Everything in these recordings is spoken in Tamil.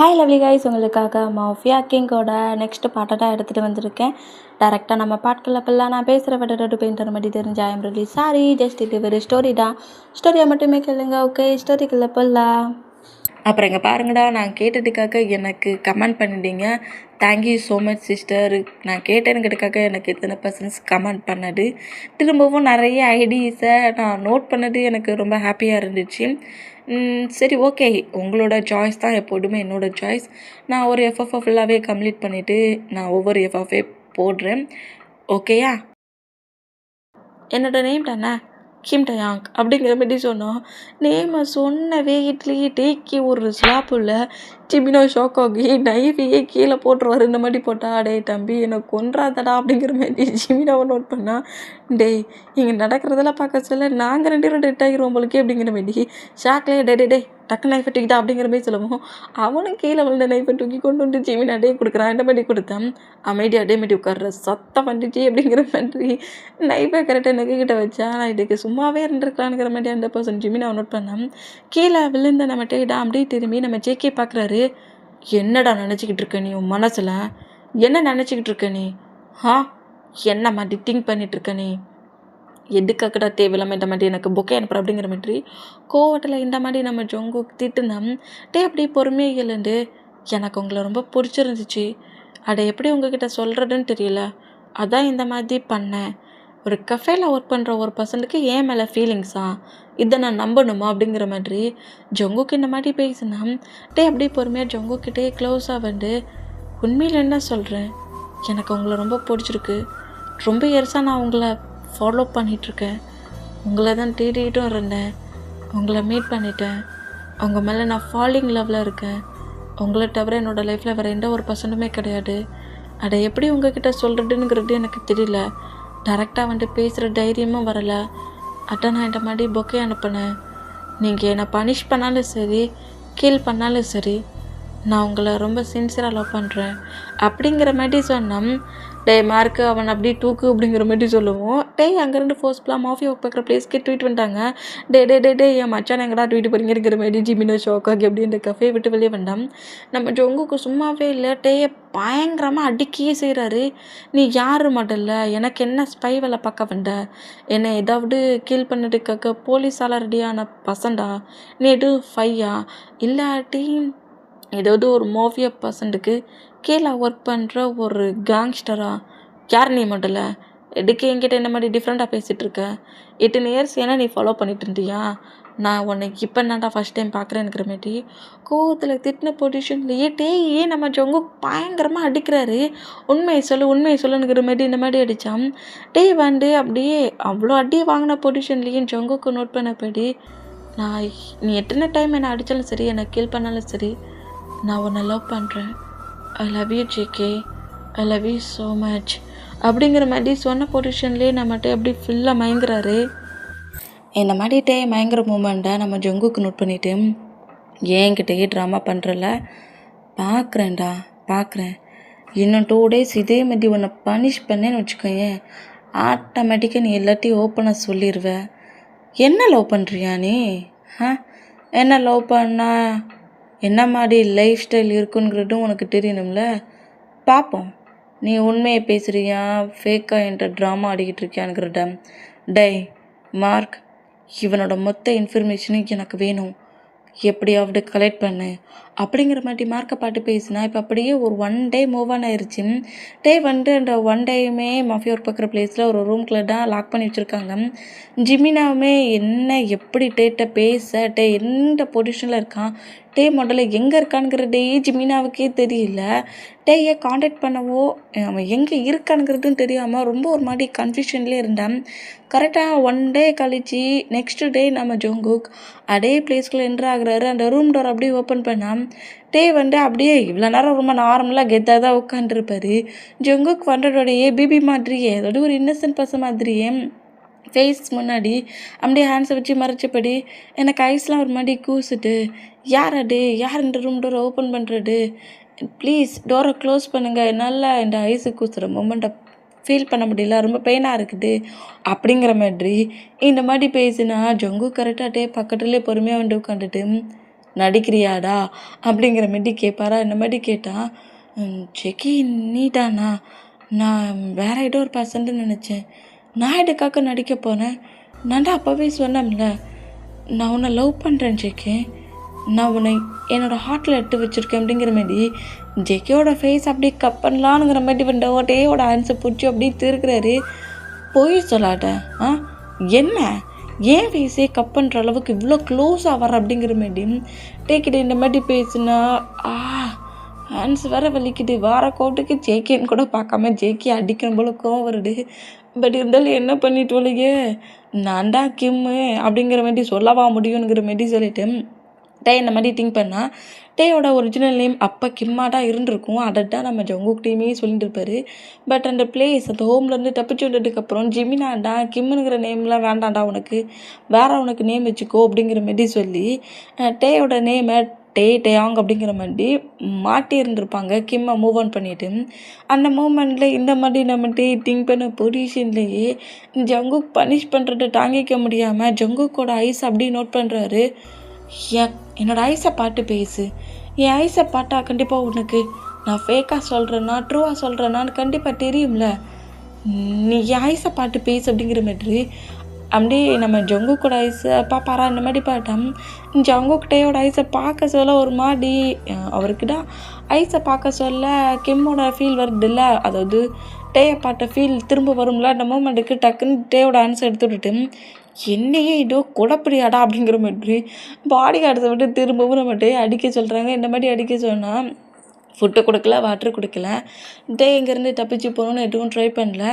ஹாய் லவ்லி கைஸ், உங்களுக்காக மாஃபியா கிங்கோட நெக்ஸ்ட் பாட்டை தான் எடுத்துகிட்டு வந்திருக்கேன். டேரெக்டாக நம்ம பாட்டுக்குள்ள பில்லாம் நான் பேசுகிற விட பெயிண்டர் மாதிரி தெரிஞ்ச ஐம் ரிலி சாரி. ஜஸ்ட் இது ஒரு ஸ்டோரி தான், ஸ்டோரியை மட்டுமே கேளுங்க. ஓகே, ஸ்டோரிக்குள்ள போடலாம். அப்புறம் இங்கே பாருங்கடா, நான் கேட்டதுக்காக எனக்கு கமெண்ட் பண்ணிட்டீங்க. Thank you so much sister. நான் கேட்டேனுக்கிறதுக்காக எனக்கு இத்தனை பர்சன்ஸ் கமெண்ட் பண்ணது, திரும்பவும் நிறைய ஐடிஸை நான் நோட் பண்ணது எனக்கு ரொம்ப ஹாப்பியாக இருந்துச்சு. சரி, ஓகே, உங்களோட சாய்ஸ் தான் எப்போதுமே என்னோடய சாய்ஸ். நான் ஒரு எஃப்எஃப்ஐ ஃபுல்லாகவே கம்ப்ளீட் பண்ணிவிட்டு நான் ஒவ்வொரு எஃப்எஃப்ஐ போடுறேன். ஓகேயா? என்னோடய நேம் தானே கிம் டயாங் அப்படிங்கிற மாதிரி சொன்னோம். நேமை சொன்னவே இட்லி டேக்கி ஒரு ஸ்லாப்புள்ள ஜிமினோ ஷாக் ஆகி நைவியே கீழே போட்டுருவார். இந்த மாதிரி போட்டா, டே தம்பி என்னை கொன்றாதடா அப்படிங்கிற மாதிரி ஜிமினாவை நோட் பண்ணா. டேய், இங்கே நடக்கிறதெல்லாம் பார்க்க சொல்ல நாங்கள் 2 பேரும் டெட் ஆகிருவோம் போலுக்கே அப்படிங்கிற மாதிரி ஷாக்லேயே டே டக்கு நைஃபை தூக்கிட்டா அப்படிங்கிற மாதிரி சொல்லுவோம். அவனும் கீழே விழுந்த நைஃபை தூக்கி கொண்டு வந்து ஜிமினா டே கொடுக்குறான். இந்த மாதிரி கொடுத்தான். அமைதியாக அதே மாதிரி உட்கார்ற சத்தம் வந்துச்சு அப்படிங்கிற மாதிரி நைஃபை கரெக்டாக நெக்கிட்ட வச்சா. நான் இதுக்கு சும்மாவே இருந்திருக்கலாங்கிற மாதிரி அந்த பர்சன் ஜிமினாவை நோட் பண்ணான். கீழே விழுந்த நம்ம டேடா அப்படியே திரும்பி நம்ம ஜேகே பார்க்குறாரு. என்னடா நினச்சிக்கிட்டு இருக்க நீ? உன் மனசில் என்ன நினச்சிக்கிட்டு இருக்க நீ? என்ன மாதிரி திங்க் பண்ணிகிட்ருக்க நீ? எதுக்காக்கடா தேவையில்லாமல் இந்த மாதிரி எனக்கு பொக்கே அனுப்புற அப்படிங்கிற மாதிரி கோவத்தில் இந்த மாதிரி நம்ம ஜொங்கு திட்டுனோம். அப்படியே பொறுமையாக எழுந்து, எனக்கு உங்களை ரொம்ப பிடிச்சிருந்துச்சு, அதை எப்படி உங்ககிட்ட சொல்கிறதுன்னு தெரியல, அதான் இந்த மாதிரி பண்ணேன். ஒரு கஃபேல ஒர்க் பண்ணுற ஒரு பர்சனுக்கு ஏன் மேலே ஃபீலிங்ஸா? இதை நான் நம்பணுமா அப்படிங்கிற மாதிரி ஜொங்குக்கு இந்த மாதிரி பேசினா. அப்படியே பொறுமையாக ஜொங்குக்கிட்டே க்ளோஸாக வந்து, உண்மையில் என்ன சொல்கிறேன், எனக்கு உங்களை ரொம்ப பிடிச்சிருக்கு. ரொம்ப இயர்ஸாக நான் உங்களை ஃபாலோ பண்ணிகிட்ருக்கேன். உங்களை தான் தேடிட்டும் இருந்தேன். உங்களை மீட் பண்ணிட்டேன். உங்கள் மேலே நான் ஃபாலிங் லவ்வில் இருக்கேன். உங்களை தவிர என்னோடய லைஃப்பில் வேறு எந்த ஒரு பர்சனுமே கிடையாது. அதை எப்படி உங்ககிட்ட சொல்கிறதுங்கிறது எனக்கு தெரியல. டேரெக்டாக வந்து பேசுகிற தைரியமும் வரலை. அதான் நான் இந்த மாதிரி பொக்கே அனுப்பினேன். நீங்கள் என்னை பனிஷ் பண்ணாலும் சரி, கீல் பண்ணாலும் சரி, நான் உங்களை ரொம்ப சின்சியராக லவ் பண்ணுறேன் அப்படிங்கிற மாதிரி சொன்னோம். மார்க்கு அவன் அப்படியே தூக்கு அப்படிங்கிற மாதிரி சொல்லுவோம். அங்கேருந்து ஃபோர்ஸ்ஃபுல்லாக மாஃபியா ஒர்க் பார்க்குற பிளேஸ்க்கே ட்வீட் பண்ணிட்டாங்க. டே என் மச்சான் எங்கடா ட்வீட் பண்ணிங்கிற மாதிரி ஜிமினோ ஷாக் ஆகி அப்படி இந்த கஃபே விட்டு வெளியே வந்தான். நம்ம ஜொங்குக்கு சும்மாவே இல்லை, பயங்கரமாக அடிக்கியே செய்கிறாரு. நீ யார் மாடல்ல, எனக்கு என்ன ஸ்பை வேலை பார்க்க வந்த, என்னை ஏதாவது கீல் பண்ணிட்டுக்காக்க போலீஸால் ரெடியான பசண்டா, நீ எதுவும் ஃபையா இல்லாட்டி ஏதாவது ஒரு மாஃபியா பர்சன்ட்டுக்கு கீழே ஒர்க் பண்ணுற ஒரு கேங்ஸ்டரா? யார் நீ மட்டும் எதுக்கு என்கிட்ட என்ன மாதிரி டிஃப்ரெண்ட்டாக பேசிகிட்டு இருக்க? 18 இயர்ஸ் ஏன்னா நீ ஃபாலோ பண்ணிட்டு இருந்தியா? நான் உன்னை இப்போ என்னடா ஃபஸ்ட் டைம் பார்க்குறேன்னுக்கிற மாதிரி கோவத்தில் திட்டின பொசிஷன்லேயே ஏன் நம்ம ஜொங்கு பயங்கரமாக அடிக்கிறாரு. உண்மையை சொல்லுங்கிற மாதிரி இந்த மாதிரி அடித்தான். வந்து அப்படியே அவ்வளோ அடியை வாங்கின பொசிஷன்லேயும் ஜொங்குக்கு நோட் பண்ணபடி, நீ எத்தனை டைம் என்னை அடித்தாலும் சரி, என்னை கீல் பண்ணாலும் சரி, நான் உன்னை லவ் பண்ணுறேன். I love you JK, I love you so much அப்படிங்கிற மாதிரி சொன்ன பொசிஷன்லேயே நம்மகிட்ட எப்படி ஃபுல்லாக மயங்குறாரு. இந்த மாதிரி மயங்குற மூமெண்ட்டை நம்ம ஜொங்குக்கு நோட் பண்ணிவிட்டு, ஏன்கிட்டயே ட்ராமா பண்ணுறல, பார்க்குறேன். இன்னும் 2 days இதே மாதிரி உன்னை பனிஷ் பண்ணேன்னு வச்சுக்கோயேன், ஆட்டோமேட்டிக்காக நீ எல்லாத்தையும் ஓப்பனாக சொல்லிடுவ. என்ன லவ் பண்ணுறியா நீ? என்ன லவ் பண்ணா என்ன மாதிரி லைஃப் ஸ்டைல் இருக்குங்கிறதும் உனக்கு தெரியணும்ல. பார்ப்போம், நீ உண்மையை பேசுகிறியா, ஃபேக்காக என்ற ட்ராமா ஆடிக்கிட்டு இருக்கியான்ங்கிறத. மார்க், இவனோட மொத்த இன்ஃபர்மேஷனும் எனக்கு வேணும், எப்படியாவது கலெக்ட் பண்ணு அப்படிங்கிற மாதிரி மார்க்கை பாட்டு பேசினா. இப்போ அப்படியே ஒரு 1 day மூவ் ஆன் ஆயிடுச்சு. வந்து அந்த 1 dayயுமே மாஃபியா ஒர்க் பார்க்குற பிளேஸில் ஒரு ரூம்குள்ளே தான் லாக் பண்ணி வச்சுருக்காங்க. ஜிமினாவுமே என்ன எப்படி டேட்டை பேச எந்த பொசிஷனில் இருக்கான், முதல்ல எங்கே இருக்கானுங்கிறதே ஜிமினாவுக்கே தெரியல. ஏன் காண்டாக்ட் பண்ணவோ அவன் எங்கே இருக்கானுங்கிறதும் தெரியாமல் ரொம்ப ஒரு மாதிரி கன்ஃபியூஷன்லேயே இருந்தான். கரெக்டாக 1 day கழிச்சு நெக்ஸ்ட் டே நம்ம ஜொங்குக் அதே பிளேஸ்க்குள்ளே என்ட்ரு ஆகுறாரு. அந்த ரூம் டோர் அப்படியே ஓப்பன் பண்ணான். வந்து அப்படியே இவ்வளோ நேரம் ரொம்ப நார்மலாக கெத்தாக தான் உட்காந்துருப்பாரு. ஜொங்குக் வந்ததோடையே பேபி மாதிரியே, அதாவது ஒரு இன்னசென்ட் பர்சன் மாதிரியே ஃபேஸ் முன்னாடி அப்படியே ஹேண்ட்ஸை வச்சு மறைச்சபடி எனக்கு ஐஸ்லாம் ஒரு மாதிரி கூசிட்டு, யார் இந்த ரூம் டோரை ஓப்பன் பண்ணுறது, ப்ளீஸ் டோரை க்ளோஸ் பண்ணுங்கள், என்னால் இந்த ஐஸு கூசுகிற மூமெண்ட்டை ஃபீல் பண்ண முடியல, ரொம்ப பெயினாக இருக்குது அப்படிங்கிற மாதிரி இந்த மாதிரி பேசினா. ஜொங்கு கரெக்டாக பக்கத்துலேயே பொறுமையாக வந்து உட்காந்துட்டு, நடிக்கிறியாடா அப்படிங்கிற மாரி கேட்பாரா. இந்த மாதிரி கேட்டால் ஜெக்கி நீதானா, நான் வேற ஏதோ ஒரு பர்சன்ட்டு நினச்சேன், நான் எதுக்காக நடிக்க போனேன், நான்டா அப்போவே சொன்னேன்ல நான் உன்னை லவ் பண்ணுறேன் ஜெக்கி, நான் உன்னை என்னோடய ஹார்ட்டில் எடுத்து வச்சுருக்கேன் அப்படிங்கிற மாரி ஜெக்கியோட ஃபேஸ் அப்படியே கப் பண்ணலான்னுங்கிற மாதிரி டேயோட ஆன்சர் பிடிச்சி அப்படியே திருக்குறாரு. பொய் சொல்லாட்ட என்ன ஏன் ஃபேஸே கப் பண்ணுற அளவுக்கு இவ்வளோ க்ளோஸாக வர அப்படிங்கிற மாரி டேக்கிட்ட இந்த மாதிரி பேசுனா ஹேண்ட்ஸ் வேற வலிக்குது. வார கோட்டுக்கு ஜேகேன்னு கூட பார்க்காம ஜேகே அடிக்கணும் போல கோவம் வருது. பட் இருந்தாலும் என்ன பண்ணிட்டு வரலையே, நான்டா கிம்மு அப்படிங்கிற மாதிரி சொல்லவா முடியுங்கிற மாதிரி சொல்லிட்டு டே இந்த மாதிரி திங்க் பண்ணால் டேயோட ஒரிஜினல் நேம் அப்போ கிம்மாடா இருந்திருக்கும். அதான் நம்ம ஜங்குக் டீமே சொல்லிட்டு இருப்பார். பட் அந்த பிளேஸ் அந்த ஹோம்லேருந்து தப்பிச்சு வந்ததுக்கப்புறம் ஜிமினாண்டா கிம்முங்கிற நேம்லாம் வேண்டாண்டா, உனக்கு உனக்கு நேம் வச்சுக்கோ அப்படிங்கிற மாதிரி சொல்லி டேயோட நேமை டேயாங் அப்படிங்கிற மாதிரி மாட்டி இருந்திருப்பாங்க. கிம்மை மூவ் ஆன் பண்ணிவிட்டு அந்த மூமெண்ட்டில் இந்த மாதிரி நம்ம திங்க் பண்ண பொசிஷன்லேயே ஜங்குக் பனிஷ் பண்ணுறதை தாங்கிக்க முடியாமல் ஜங்குக்கோட ஐஸ் அப்படியே நோட் பண்ணுறாரு. என்னோடய ஐஸை பார்த்து பேசு, என் ஐஸை பார்த்தா கண்டிப்பாக உனக்கு நான் ஃபேக்காக சொல்கிறேன்னா ட்ரூவாக சொல்கிறேன்னான்னு கண்டிப்பாக தெரியும்ல, நீ என் ஐஸை பார்த்து பேசு அப்படிங்கிற மாதிரி அப்படியே நம்ம ஜங்குக்கோட ஐஸை பார்ப்பாரா. இந்த மாதிரி பார்த்தோம் ஜங்குக்கிட்டையோட ஐஸை பார்க்க சொல்ல ஒரு மாதிரி அவருக்கு தான் ஐஸை பார்க்க சொல்ல கிம்மோட ஃபீல் வருதுல்ல, அதாவது டேயை பார்த்த ஃபீல் திரும்ப வரும்ல. அந்த மூமெண்ட்டுக்கு டக்குன்னு டேயோட ஆன்சர் எடுத்து விட்டுட்டு என்னையே இதோ குழப்படியாடா அப்படிங்கிற மாதிரி பாடி கார்டை விட்டு திரும்பவும் நம்ம டே அடிக்க சொல்கிறாங்க. இந்த மாதிரி அடிக்க சொன்னால் ஃபுட்டு கொடுக்கல, வாட்டர் கொடுக்கல. டே இங்கேருந்து தப்பிச்சு போகணுன்னு எதுவும் ட்ரை பண்ணல.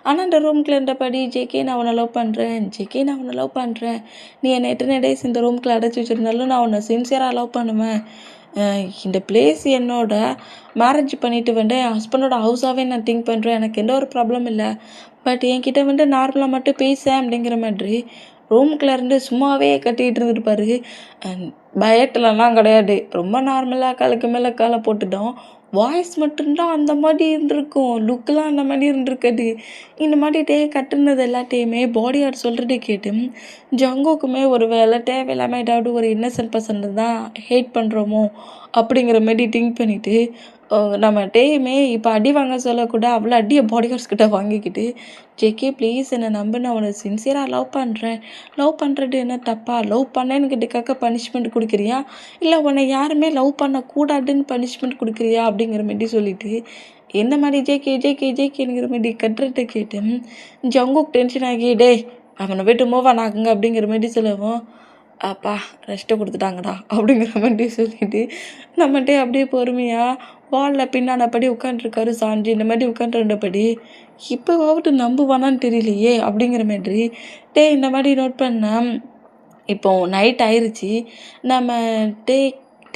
ஆனால் அந்த ரூம்குள்ள இருந்தபடி ஜேகே நான் உன்னை லவ் பண்ணுறேன், ஜேகே நான் உன்னை லவ் பண்ணுறேன், நீ என்னை எத்தனை டேஸ் இந்த ரூம்குள்ள அடைச்சி வச்சுருந்தாலும் நான் உன்னை சின்சியராக லவ் பண்ணுவேன், இந்த பிளேஸ் என்னோட மேரேஜ் பண்ணிட்டு என் ஹஸ்பண்டோட ஹவுஸாகவே நான் திங்க் பண்ணுறேன், எனக்கு எந்த ஒரு ப்ராப்ளம் இல்லை, பட் என்கிட்ட நார்மலாக மட்டும் பேசேன் அப்படிங்கிற மாதிரி ரூம்குள்ளே இருந்து சும்மாவே கட்டிகிட்டு இருந்துருப்பாரு. பயத்துலலாம் கிடையாது, ரொம்ப நார்மலாக காலுக்கு மேலே காலை போட்டுட்டோம். வாய்ஸ் மட்டும்தான் அந்த மாதிரி இருந்திருக்கும், லுக்கெலாம் அந்த மாதிரி இருந்திருக்காது. இந்த மாதிரி கட்டுனது எல்லாத்தையுமே பாடி ஆர்ட் சொல்கிறதே கேட்டு ஜங்குக்குமே ஒரு வேலை தேவையில்லாமல் ஏதாவது ஒரு இன்னசென்ட் பர்சன் தான் ஹேட் பண்ணுறோமோ அப்படிங்கிற மாதிரி திங்க் பண்ணிவிட்டு நம்ம டேயுமே இப்போ அடி வாங்க சொல்லக்கூட அவ்வளோ அடியை பாடி கார்ட்ஸ்கிட்ட வாங்கிக்கிட்டு ஜேகே ப்ளீஸ் என்னை நம்ப, நான் உன்னை சின்சியராக லவ் பண்ணுறேன், லவ் பண்ணுறது என்ன தப்பா, லவ் பண்ணேன்னு கிட்டக்காக பனிஷ்மெண்ட் கொடுக்குறியா, இல்லை உன்னை யாருமே லவ் பண்ணக்கூடாதுன்னு பனிஷ்மெண்ட் கொடுக்குறியா அப்படிங்கிற மாதிரி சொல்லிவிட்டு என்ன மாதிரி ஜேகேங்கிற மாதிரி கட்டுறதை கேட்டு ஜங்குக் டென்ஷன் ஆகி டே அவனை விட்டு மூவ் ஆன் ஆகுங்க அப்படிங்கிற மாதிரி சொல்லுவோம். அப்பா ரெஸ்ட்டு கொடுத்துட்டாங்கடா அப்படிங்கிற மாதிரி சொல்லிட்டு நம்மகிட்டே அப்படியே பொறுமையாக வாலில் பின்னானபடி உட்காண்ட்ருக்காரு சாஞ்சி. இந்த மாதிரி உட்காண்ட்ருந்தபடி இப்போவாவது நம்புவானான்னு தெரியலையே அப்படிங்கிற மாதிரி இந்த மாதிரி நோட் பண்ணேன். இப்போது நைட் ஆயிடுச்சு. நம்ம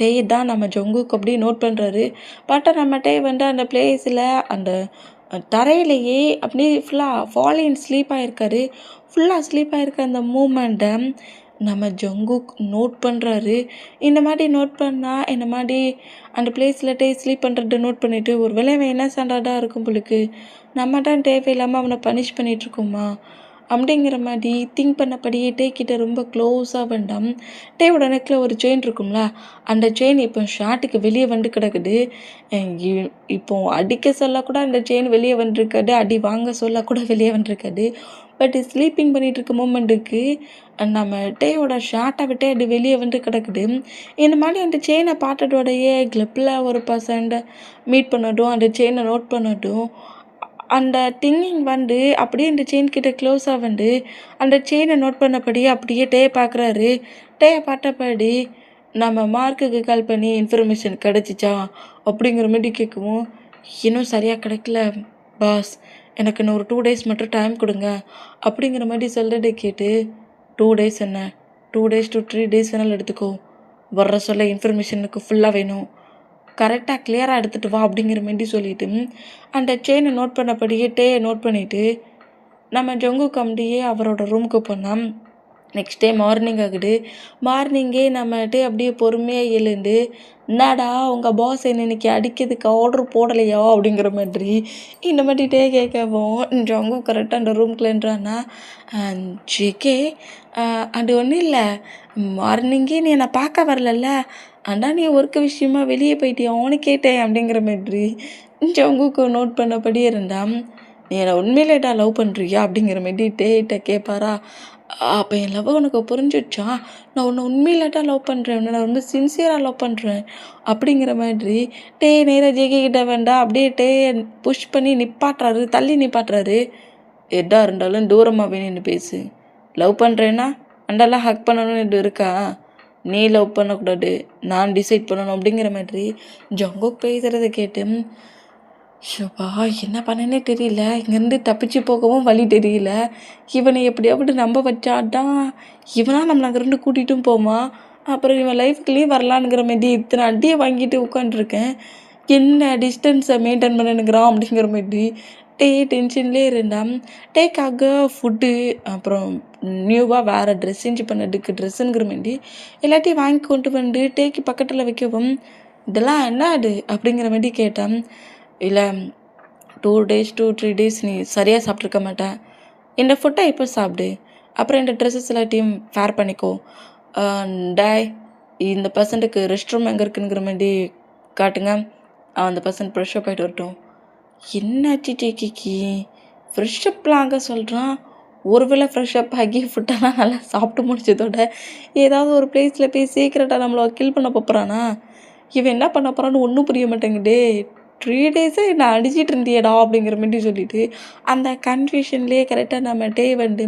டே தான் நம்ம ஜங்குக்கு அப்படியே நோட் பண்ணுறாரு. பட் நம்ம வந்து அந்த பிளேஸில் அந்த தரையிலையே அப்படியே ஃபுல்லாக ஃபாலின் ஸ்லீப் ஆகிருக்காரு. ஃபுல்லாக ஸ்லீப் ஆகிருக்க அந்த மூமெண்ட்டை நம்ம ஜங்குக் நோட் பண்ணுறாரு. இந்த மாதிரி நோட் பண்ணால் இந்த மாதிரி அந்த பிளேஸில் ஸ்லீப் பண்ணுறத நோட் பண்ணிவிட்டு ஒரு வேளை அவன் என்ன ஸ்டாண்டர்டாக இருக்கும் பொழுது நம்ம தான் தேவையில்லாமல் அவனை பனிஷ் பண்ணிகிட்ருக்கோமா அப்படிங்கிற மாதிரி திங்க் பண்ணபடியே கிட்ட ரொம்ப க்ளோஸாக வேண்டாம். டேவோட நெக்கில் ஒரு செயின் இருக்கும்ல, அந்த செயின் இப்போ ஷார்ட்டுக்கு வெளியே வந்து கிடக்குது. இப்போது அடிக்க சொல்லக்கூட அந்த செயின் வெளியே வந்துருக்காது, அடி வாங்க சொல்லக்கூட வெளியே வந்துருக்காது. பட் ஸ்லீப்பிங் பண்ணிகிட்டு இருக்க மூமெண்ட்டுக்கு நம்ம டேயோட ஷார்ட்டை விட்டே அது வெளியே வந்து கிடக்குது. இந்த மாதிரி அந்த செயினை பார்த்ததோடையே கிளப்பில் ஒரு பர்சன்ட் மீட் பண்ணட்டும், அந்த செயினை நோட் பண்ணட்டும், அந்த திங்கிங் வந்து அப்படியே இந்த செயின் கிட்ட க்ளோஸாக வந்து அந்த செயினை நோட் பண்ணபடியே அப்படியே பார்க்குறாரு. பார்த்தபடி நம்ம மார்க்குக்கு கால் பண்ணி இன்ஃபர்மேஷன் கிடச்சிச்சா அப்படிங்கிற மாதிரி கேட்கவும், இன்னும் சரியாக கிடைக்கல பாஸ், எனக்கு இன்னும் ஒரு 2 days மட்டும் டைம் கொடுங்க அப்படிங்கிற மாதிரி சொல்கிறத கேட்டு 2 days என்ன 2 days to 3 days வேணாலும் எடுத்துக்கோ, வர்ற சொல்ல இன்ஃபர்மேஷனுக்கு ஃபுல்லாக வேணும், கரெக்டாக கிளியராக எடுத்துகிட்டு வா அப்படிங்கிற மாதிரி சொல்லிவிட்டு அந்த செயினை நோட் பண்ணபடியே நோட் பண்ணிவிட்டு நம்ம ஜங்கு கம்படியே அவரோட ரூமுக்கு போனால் நெக்ஸ்ட் டே மார்னிங் ஆகுது. மார்னிங்கே நம்மகிட்ட அப்படியே பொறுமையாக எழுந்து, என்னடா உங்கள் பாஸ் என்ன இன்னைக்கு அடிக்கிறதுக்கு ஆர்டர் போடலையா அப்படிங்கிற மாதிரி இந்த மாதிரிட்டே கேட்கவும் ஜங்கு கரெக்டாக அந்த ரூம்குள்ள என்றான்னா, ஜேகே அது ஒன்றும் இல்லை, மார்னிங்கே நீ என்னை பார்க்க வரலல்ல, அண்ணா நீ ஒர்க்கு விஷயமா வெளியே போயிட்டியா அவனு கேட்டேன் அப்படிங்கிற மாதிரி ஜங்குக்கு நோட் பண்ணபடியே இருந்தான். நீ என்னை உண்மையிலேட்டா லவ் பண்ணுறியா அப்படிங்கிற மாதிரி டேட்ட கேட்பாரா. அப்போ என் லவ் உனக்கு புரிஞ்சிடுச்சா, நான் உன்னை உண்மையிலேட்டா லவ் பண்ணுறேன், உன்னை நான் ரொம்ப சின்சியராக லவ் பண்ணுறேன் அப்படிங்கிற மாதிரி நேராக ஜேகே கிட்ட வேண்டாம் அப்படியே புஷ் பண்ணி நிப்பாட்டுறாரு, தள்ளி நிப்பாட்டுறாரு. எதா இருந்தாலும் தூரமாக நின்று பேசு, லவ் பண்ணுறேன்னா அண்டெல்லாம் ஹக் பண்ணணும்னு இது இருக்கா, நீ லவ் பண்ணக்கூடாது, நான் டிசைட் பண்ணணும் அப்படிங்கிற மாதிரி ஜங்குக் பேசுகிறத கேட்டு ஷோபா என்ன பண்ணனே தெரியல, இங்கேருந்து தப்பிச்சு போகவும் வழி தெரியல, இவனை எப்படியாவது நம்ப வச்சாதான் இவனா நம்மளை அங்கேருந்து கூட்டிகிட்டும் போமா, அப்புறம் இவன் லைஃப்குள்ளேயே வரலான்ங்கிற மாதிரி இத்தனை அடியை வாங்கிட்டு உட்காண்ட்ருக்கேன், என்ன டிஸ்டன்ஸை மெயின்டைன் பண்ணணுங்கிறான் அப்படிங்கிற மாதிரி டென்ஷன்லேயே இருந்தான். டேக்காக ஃபுட்டு அப்புறம் நியூவாக வேறு ட்ரெஸ் சேஞ்ச் பண்ணதுக்கு ட்ரெஸ்ஸுங்கிற மாதிரி எல்லாத்தையும் வாங்கி கொண்டு வந்து டேக்கு பக்கத்தில் வைக்கவும், இதெல்லாம் என்ன அது அப்படிங்கிற மாதிரி கேட்டான். இல்லை 2 days to 3 days நீ சரியாக சாப்பிட்ருக்க மாட்டேன், இந்த ஃபுட்டை இப்போ சாப்பிடு, அப்புறம் இந்த ட்ரெஸ்ஸஸ் எல்லாத்தையும் ஃபேர் பண்ணிக்கோ, டேய் இந்த பர்சன்ட்டுக்கு ரெஸ்ட் ரூம் எங்கே இருக்குங்கிற மாதிரி காட்டுங்க, அந்த பர்சன்ட் ஃப்ரெஷ்ஷப் ஆகிட்டு வரட்டும். என்னாச்சு ஜேகேக்கு ஃப்ரெஷ்ஷப்லாம் அங்கே சொல்கிறான், ஒருவேளை ஃப்ரெஷ்ஷப் ஆகி ஃபுட்டெல்லாம் நல்லா சாப்பிட்டு முடிச்சதோட ஏதாவது ஒரு பிளேஸில் போய் சீக்கிரட்டாக நம்மளை கில் பண்ண போகிறானா, இவன் என்ன பண்ண போகிறான்னு ஒன்றும் புரிய மாட்டேங்குதே, 3 days நான் அடிச்சிட்டு இருந்தியடா அப்படிங்கிற மாதிரி சொல்லிட்டு அந்த கன்ஃபியூஷன்லேயே கரெக்டாக நம்ம வந்து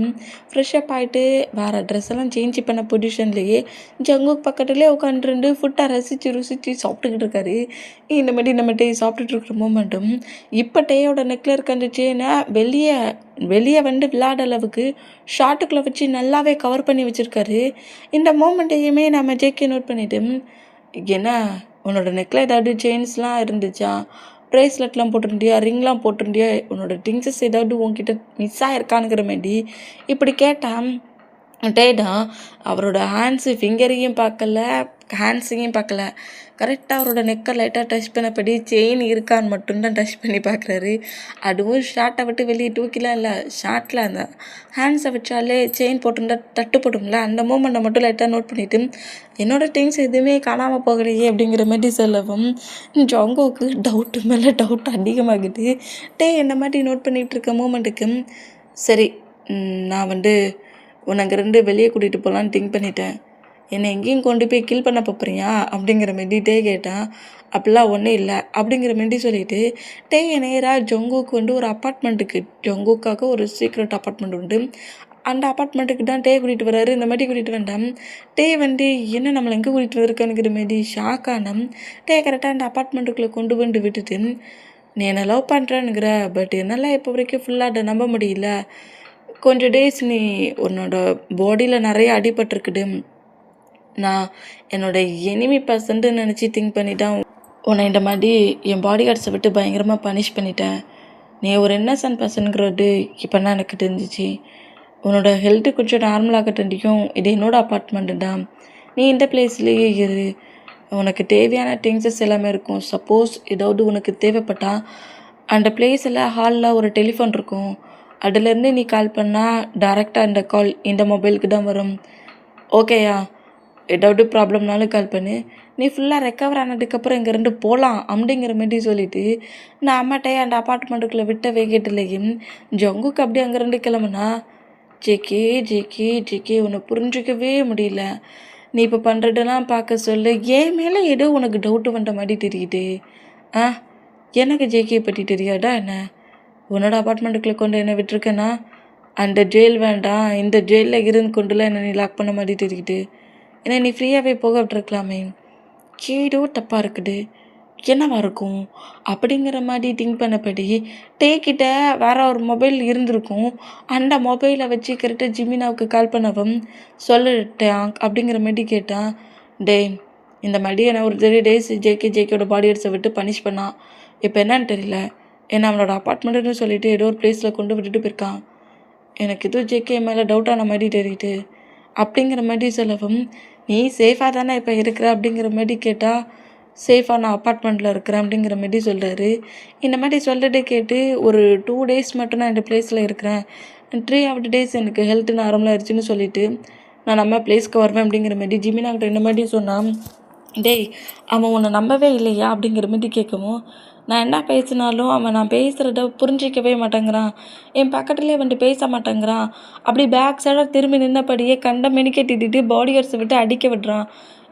ஃப்ரெஷ்ஷப் ஆகிட்டு வேறு ட்ரெஸ் எல்லாம் சேஞ்ச் பண்ண பொசிஷன்லேயே ஜங்குக் பக்கத்துலேயே உட்காந்துருந்து ஃபுட்டை ருசித்து சாப்பிட்டுக்கிட்டு இருக்காரு. இந்த மாதிரி நம்ம சாப்பிட்டுட்டு இருக்கிற மூமெண்ட்டும் இப்போ டேயோட நெக்கில் இருக்க அந்த செயினை வெளியே வந்து விளையாட அளவுக்கு ஷார்ட்டுக்குள்ளே வச்சு நல்லாவே கவர் பண்ணி வச்சுருக்காரு. இந்த மூமெண்ட்டையுமே நம்ம ஜேகே நோட் பண்ணிவிட்டு, என்ன உன்னோட நெக்கில் ஏதாவது செயின்ஸ்லாம் இருந்துச்சா, ப்ரேஸ்லெட்லாம் போட்டிருந்தியா, ரிங்லாம் போட்டிருந்தியா, உன்னோட திங்ஸஸ் ஏதாவது உன்கிட்ட மிஸ் ஆகிருக்கானுங்கிற மாதிரி இப்படி கேட்டான். டேடா அவரோட ஃபிங்கரையும் பார்க்கல, ஹேண்ட்ஸையும் பார்க்கல, கரெக்டாக அவரோட நெக்கை லைட்டாக டச் பண்ணபடி செயின் இருக்கான்னு மட்டும்தான் டச் பண்ணி பார்க்குறாரு. அதுவும் ஷார்ட்டை விட்டு வெளியே தூக்கிலாம் இல்லை, ஷார்ட்டில் அந்த ஹேண்ட்ஸை வச்சாலே செயின் போட்டிருந்தா தட்டுப்படும்ல, அந்த மூமெண்ட்டை மட்டும் லைட்டாக நோட் பண்ணிவிட்டு என்னோடய திங்ஸ் எதுவுமே காணாமல் போகலையே அப்படிங்கிற மாதிரி சொல்லவும் ஜாங்கோவுக்கு டவுட்டு மேலே டவுட் அதிகமாகுது. இந்த மாதிரி நோட் பண்ணிகிட்டு இருக்க மூமெண்ட்டுக்கு சரி நான் உன்னை அங்கேருந்து வெளியே கூட்டிகிட்டு போகலான்னு திங்க் பண்ணிட்டேன், என்னை எங்கேயும் கொண்டு போய் கில் பண்ண போறியா அப்படிங்கிற மாரி கேட்டான். அப்படிலாம் ஒன்றும் இல்லை அப்படிங்கிற மாரி சொல்லிவிட்டு நேராக ஜங்குக்கு ஒரு அப்பார்ட்மெண்ட்டுக்கு, ஜங்குக்காக ஒரு சீக்ரெட் அப்பார்ட்மெண்ட் உண்டு, அந்த அப்பார்ட்மெண்ட்டுக்கு தான் கூட்டிகிட்டு வர்றாரு. இந்த மாதிரி கூட்டிகிட்டு வேண்டாம் என்ன நம்மளை எங்கே கூட்டிகிட்டு வந்திருக்கானுங்கிற மாரி ஷாக்கானம். கரெக்டாக அந்த அப்பார்ட்மெண்ட்டுக்குள்ளே கொண்டு வந்து விட்டுட்டு, நீ என்னை லவ் பண்ணுறேன்னுங்கிற, பட் என்னால் இப்போ வரைக்கும் ஃபுல்லாக அதை நம்ப முடியல, கொஞ்சம் டேஸ் நீ உன்னோட பாடியில் நிறைய அடிபட்டிருக்குது, நான் என்னோடய எனிமி பர்சன்ட்டு நினச்சி திங்க் பண்ணிட்டேன், உன்னை இந்த மாதிரி என் பாடி கார்ட்ஸை விட்டு பயங்கரமாக பனிஷ் பண்ணிட்டேன், நீ ஒரு இன்னசென்ட் பர்சனுங்கிறது இப்போ தான் எனக்கு தெரிஞ்சிச்சு, உன்னோட ஹெல்த்து கொஞ்சம் நார்மலாகட்டியும் இது என்னோடய அப்பார்ட்மெண்ட்டு தான், நீ இந்த பிளேஸ்லேயே இரு, உனக்கு தேவையான திங்ஸஸ் எல்லாமே இருக்கும், சப்போஸ் ஏதாவது உனக்கு தேவைப்பட்டால் அந்த பிளேஸில் ஹாலில் ஒரு டெலிஃபோன் இருக்கும், அதுலேருந்து நீ கால் பண்ணால் டேரெக்டாக அந்த கால் இந்த மொபைலுக்கு தான் வரும், ஓகேயா, ஏதாவது ப்ராப்ளம்னாலும் கால் பண்ணு, நீ ஃபுல்லாக ரெக்கவர் ஆனதுக்கப்புறம் இங்கேருந்து போகலாம் அப்படிங்கிற மாதிரி சொல்லிவிட்டு நான் அம்மாட்டையே அந்த அப்பார்ட்மெண்ட்டுக்குள்ளே விட்ட வேகத்துலேயும் ஜங்குக்கு அப்படியே அங்கேருந்து கிளம்புனா, ஜேகே உன்னை புரிஞ்சிக்கவே முடியல, நீ இப்போ பண்ணுறதெல்லாம் பார்க்க சொல்ல ஏன் மேலே ஏதோ உனக்கு டவுட்டு வந்த மாதிரி தெரியுது, எனக்கு ஜேகேயை பற்றி தெரியாதா என்ன, உன்னோட அப்பார்ட்மெண்ட்டுக்குள்ளே கொண்டு என்ன விட்டுருக்கேன்னா அந்த ஜெயில் வேண்டாம், இந்த ஜெயிலில் இருந்து கொண்டுலாம் என்ன நீ லாக் பண்ண மாதிரி தெரியுது, ஏன்னா நீ ஃப்ரீயாகவே போக விட்டுருக்கலாமே, ஏதோ தப்பாக இருக்குது, என்னவா இருக்கும் அப்படிங்கிற மாதிரி திங்க் பண்ணபடி கிட்ட வேறு ஒரு மொபைல் இருந்திருக்கும், அந்த மொபைலை வச்சு கரெக்டாக ஜிமினாவுக்கு கால் பண்ணவும் சொல்லிட்டேன் அப்படிங்கிற மாதிரி கேட்டான். இந்த மாதிரி என்ன ஒரு 3 days ஜேகேயோட பாடி எடுத்து விட்டு பனிஷ் பண்ணான், இப்போ என்னன்னு தெரியல, ஏன்னா அவனோட அப்பார்ட்மெண்ட்டுன்னு சொல்லிட்டு ஏதோ ஒரு பிளேஸில் கொண்டு விட்டுட்டு போயிருக்கான், எனக்கு எதுவும் ஜேகே மேலே டவுட்டான மாதிரி தெரியுது, அப்படிங்கிற மாதிரி சொல்லவும், நீ சேஃபாக தானே இப்போ இருக்கிற அப்படிங்கிற மாதிரி கேட்டால், சேஃபாக நான் அப்பார்ட்மெண்ட்டில் இருக்கிறேன் அப்படிங்கிற மாதிரி சொல்கிறாரு. இந்த மாதிரி சொல்லிட்டு கேட்டு ஒரு 2 டேஸ் மட்டும் நான் இந்த பிளேஸில் இருக்கிறேன், 3 ஆஃப் த டேஸ் எனக்கு ஹெல்த் நார்மல் ஆயிடுச்சுன்னு சொல்லிவிட்டு நான் நம்ம பிளேஸ்க்கு வருவேன் அப்படிங்கிற மாதிரி ஜிமினாக்கிட்ட இந்த மாதிரி சொன்னான். டேய், அவன் உன்னை நம்பவே இல்லையா அப்படிங்கிற மாதிரி கேட்கவும், நான் என்ன பேசினாலும் அவன் நான் பேசுகிறத புரிஞ்சிக்கவே மாட்டேங்கிறான், என் பக்கத்துலேயே வந்துட்டு பேச மாட்டேங்கிறான், அப்படி பேக் சைடாக திரும்பி நின்னபடியே கண்ட மெனிக்கட்டிட்டு பாடி கார்ட்ஸை விட்டு அடிக்க விடுறான்.